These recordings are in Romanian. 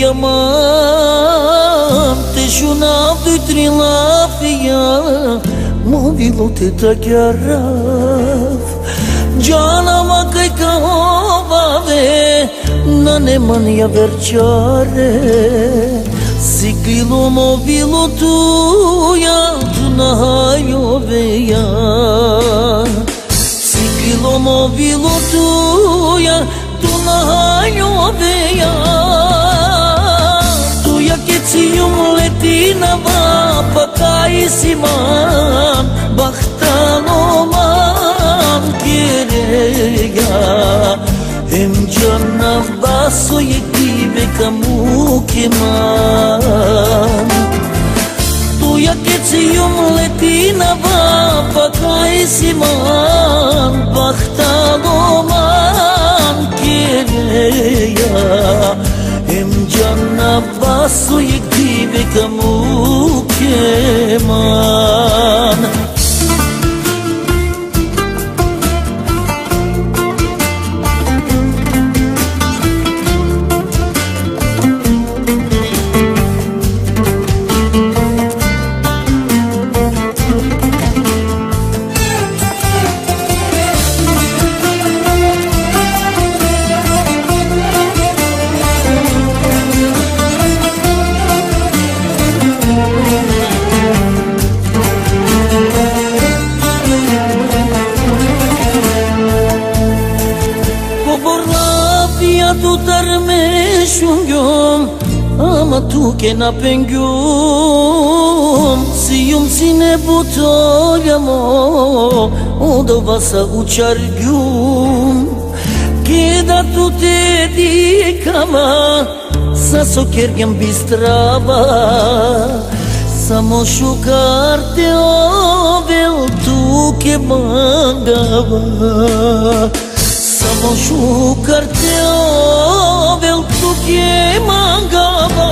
diamante shuna vitri lafia movilo te takyaraf jana ma kai kahove nane mania verciare Siklilo movilo tuja tu nahajo veja Siklilo movilo tuja tu nahajo veja Tuja kecijum letina vapa kaisiman Bahtano man kireja Em jana baso yekive kamu keman Tuja kecijum letina vapa kaisiman Bahtano man kireja Em jana baso yekive kamu keman Tu tarme shungyom ama tu ke na pengyom Siyum sine butoljamo Odo vasa učargyum Keda tu te dikama Sa sokergem bistrava Samo šukar te ovel tu ke mandava Samo šukar te ovel tu ke mangava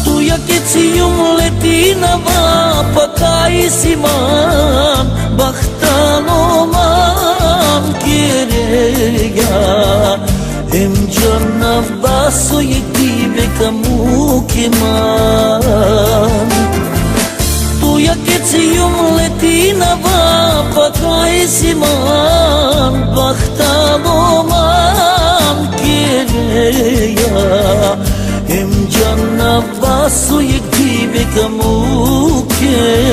Tuja kecijum letina vapa kaisiman Bahtano man kireja Em jana baso yekive kamu keman Tuja kecijum letina vapa kaisiman Bahtano man kireja Em jana baso yekive kamu keman